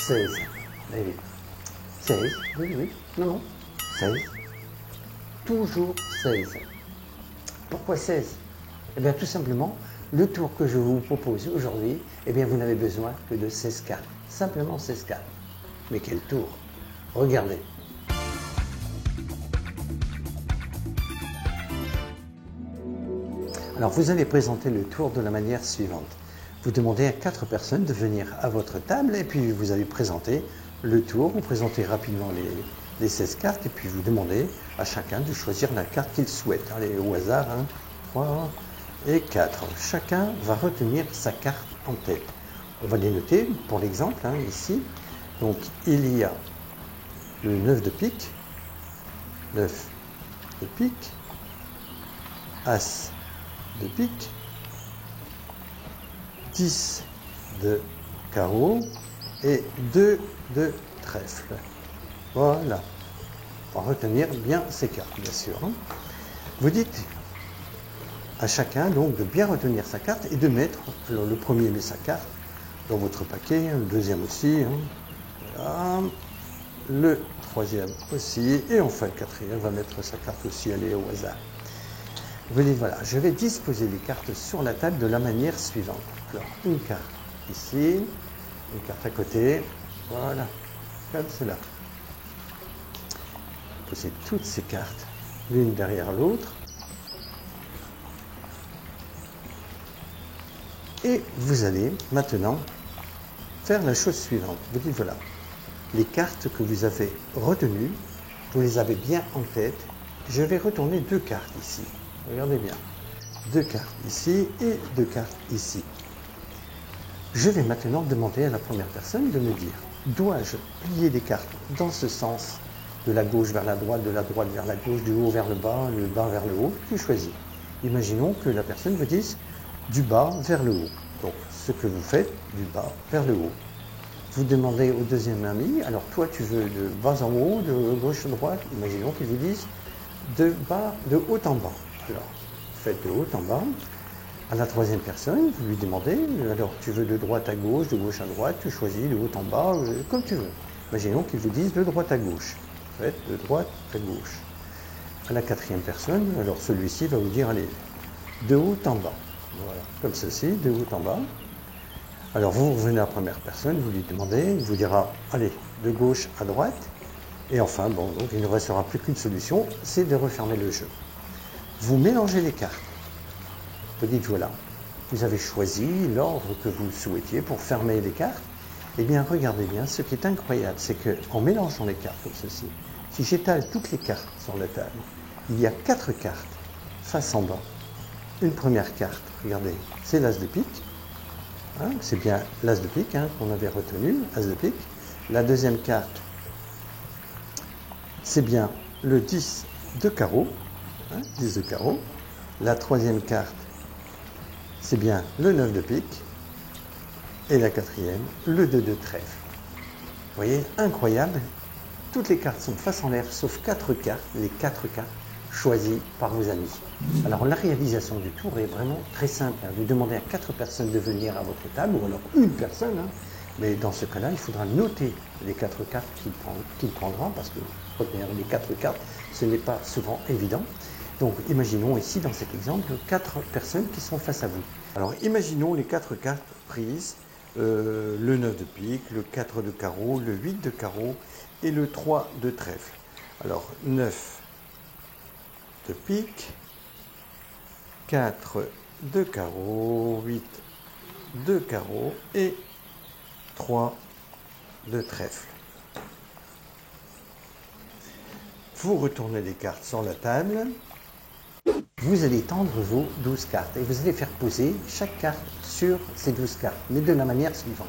16. Eh oui. 16, oui, oui, non, non, 16. Toujours 16. Pourquoi 16? Eh bien, tout simplement, le tour que je vous propose aujourd'hui, eh bien, vous n'avez besoin que de 16 cartes. Simplement 16 cartes. Mais quel tour? Regardez. Alors, vous allez présenter le tour de la manière suivante. Vous demandez à 4 personnes de venir à votre table et puis vous allez présenter le tour. Vous présentez rapidement les 16 cartes et puis vous demandez à chacun de choisir la carte qu'il souhaite. Allez, au hasard, 1, 3 et 4. Chacun va retenir sa carte en tête. On va les noter pour l'exemple, ici. Donc, il y a le 9 de pique, 9 de pique, As de pique, 10 de carreau et 2 de trèfle. Voilà. On va retenir bien ces cartes, bien sûr. Vous dites à chacun donc de bien retenir sa carte et de mettre, alors le premier met sa carte dans votre paquet, le deuxième aussi, voilà. Le troisième aussi, et enfin le quatrième va mettre sa carte aussi, elle est au hasard. Vous dites voilà, je vais disposer les cartes sur la table de la manière suivante. Alors, une carte ici, une carte à côté, voilà, comme cela. Posez toutes ces cartes, l'une derrière l'autre. Et vous allez maintenant faire la chose suivante. Vous dites voilà, les cartes que vous avez retenues, vous les avez bien en tête. Je vais retourner 2 cartes ici. Regardez bien. 2 cartes ici et 2 cartes ici. Je vais maintenant demander à la première personne de me dire, dois-je plier les cartes dans ce sens, de la gauche vers la droite, de la droite vers la gauche, du haut vers le bas vers le haut, tu choisis. Imaginons que la personne vous dise du bas vers le haut. Donc, ce que vous faites, du bas vers le haut. Vous demandez au deuxième ami, alors toi tu veux de bas en haut, de gauche à droite, imaginons qu'il vous dise de haut en bas. Alors, faites de haut en bas. À la troisième personne, vous lui demandez, alors tu veux de droite à gauche, de gauche à droite, tu choisis de haut en bas, comme tu veux. Imaginons qu'ils vous disent de droite à gauche. Faites de droite à gauche. À la quatrième personne, alors celui-ci va vous dire, allez, de haut en bas. Voilà, comme ceci, de haut en bas. Alors vous revenez à la première personne, vous lui demandez, il vous dira, allez, de gauche à droite. Et enfin, bon, donc il ne restera plus qu'une solution, c'est de refermer le jeu. Vous mélangez les cartes. Vous dites, voilà, vous avez choisi l'ordre que vous souhaitiez pour fermer les cartes. Eh bien, regardez bien, ce qui est incroyable, c'est qu'en mélangeant les cartes comme ceci, si j'étale toutes les cartes sur la table, il y a 4 cartes face en bas. Une première carte, regardez, c'est l'as de pique. C'est bien l'as de pique qu'on avait retenu, as de pique. La deuxième carte, c'est bien le 10 de carreau, 10 de carreau. La troisième carte, c'est bien le 9 de pique. Et la quatrième, le 2 de trèfle. Vous voyez, incroyable. Toutes les cartes sont face en l'air, sauf 4 cartes, les 4 cartes choisies par vos amis. Alors la réalisation du tour est vraiment très simple. Vous demandez à 4 personnes de venir à votre table, ou alors une personne. Mais dans ce cas-là, il faudra noter les 4 cartes qu'il prendra, parce que retenir les 4 cartes, ce n'est pas souvent évident. Donc imaginons ici, dans cet exemple, 4 personnes qui sont face à vous. Alors imaginons les 4 cartes prises, le 9 de pique, le 4 de carreau, le 8 de carreau et le 3 de trèfle. Alors 9 de pique, 4 de carreau, 8 de carreau et 3 de trèfle. Vous retournez les cartes sur la table. Vous allez tendre vos 12 cartes et vous allez faire poser chaque carte sur ces 12 cartes, mais de la manière suivante.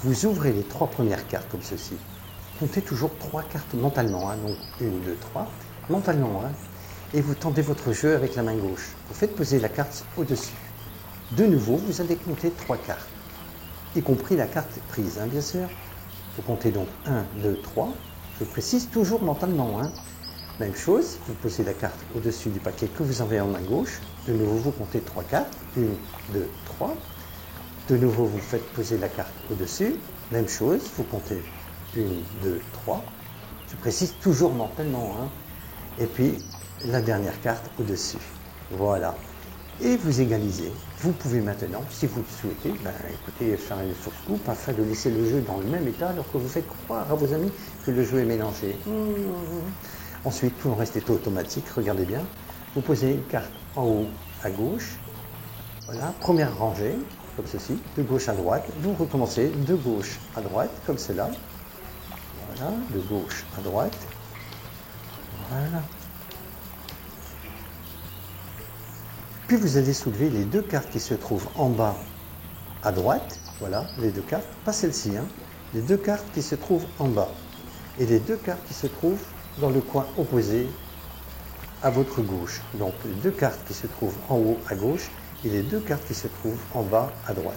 Vous ouvrez les 3 premières cartes comme ceci. Comptez toujours 3 cartes mentalement, donc 1, 2, 3, mentalement, et vous tendez votre jeu avec la main gauche. Vous faites poser la carte au-dessus. De nouveau, vous allez compter 3 cartes, y compris la carte prise, bien sûr. Vous comptez donc 1, 2, 3. Je précise toujours mentalement. Même chose, vous posez la carte au-dessus du paquet que vous avez en main gauche. De nouveau, vous comptez 3 cartes. 1, 2, 3. De nouveau, vous faites poser la carte au-dessus. Même chose, vous comptez 1, 2, 3. Je précise toujours mentalement. Hein. Et puis, la dernière carte au-dessus. Voilà. Et vous égalisez. Vous pouvez maintenant, si vous le souhaitez, écoutez, faire une fausse coupe afin de laisser le jeu dans le même état alors que vous faites croire à vos amis que le jeu est mélangé. Ensuite, tout le reste est automatique. Regardez bien. Vous posez une carte en haut à gauche. Voilà, première rangée, comme ceci, de gauche à droite. Vous recommencez de gauche à droite, comme cela. Voilà, de gauche à droite. Voilà. Puis vous allez soulever les deux cartes qui se trouvent en bas à droite. Voilà, les deux cartes, pas celle-ci, hein. Les deux cartes qui se trouvent en bas. Et les deux cartes qui se trouvent dans le coin opposé à votre gauche. Donc les deux cartes qui se trouvent en haut à gauche et les deux cartes qui se trouvent en bas à droite.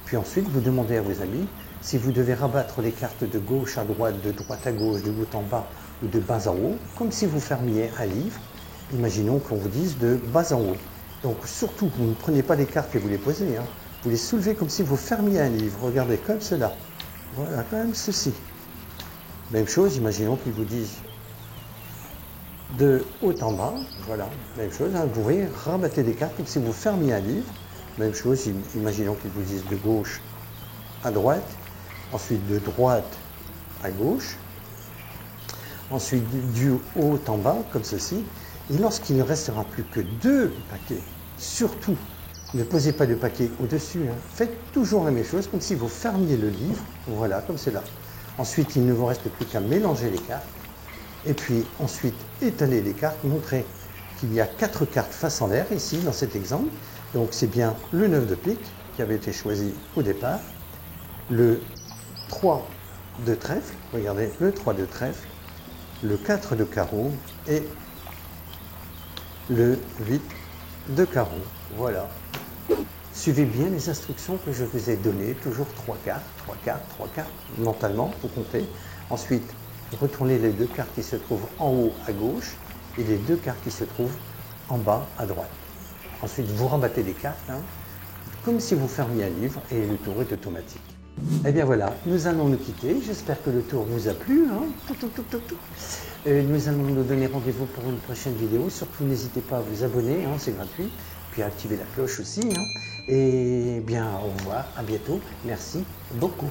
Puis ensuite, vous demandez à vos amis si vous devez rabattre les cartes de gauche à droite, de droite à gauche, de haut en bas ou de bas en haut, comme si vous fermiez un livre. Imaginons qu'on vous dise de bas en haut. Donc surtout, vous ne prenez pas les cartes et vous les posez. Hein. Vous les soulevez comme si vous fermiez un livre. Regardez, comme cela. Voilà, comme ceci. Même chose, imaginons qu'ils vous disent de haut en bas. Voilà, même chose. Hein. Vous voyez, rabattez les cartes comme si vous fermiez un livre. Même chose, imaginons qu'ils vous disent de gauche à droite. Ensuite, de droite à gauche. Ensuite, du haut en bas, comme ceci. Et lorsqu'il ne restera plus que deux paquets, surtout, ne posez pas de paquet au-dessus. Hein. Faites toujours la même chose, comme si vous fermiez le livre. Voilà, comme cela. Ensuite, il ne vous reste plus qu'à mélanger les cartes. Et puis, ensuite, étaler les cartes. Montrer qu'il y a 4 cartes face en l'air, ici, dans cet exemple. Donc, c'est bien le 9 de pique qui avait été choisi au départ. Le 3 de trèfle. Regardez, le 3 de trèfle. Le 4 de carreau. Et le 8 de carreau. Voilà. Suivez bien les instructions que je vous ai données. Toujours 3 cartes, 3 cartes, 3 cartes. Mentalement, vous comptez. Ensuite, retournez les deux cartes qui se trouvent en haut à gauche et les deux cartes qui se trouvent en bas à droite. Ensuite, vous rabattez les cartes, hein, comme si vous fermiez un livre et le tour est automatique. Eh bien voilà, nous allons nous quitter. J'espère que le tour vous a plu. Hein. Nous allons nous donner rendez-vous pour une prochaine vidéo. Surtout, n'hésitez pas à vous abonner, hein, c'est gratuit. Puis à activer la cloche aussi. Hein. Et bien, au revoir, à bientôt. Merci beaucoup.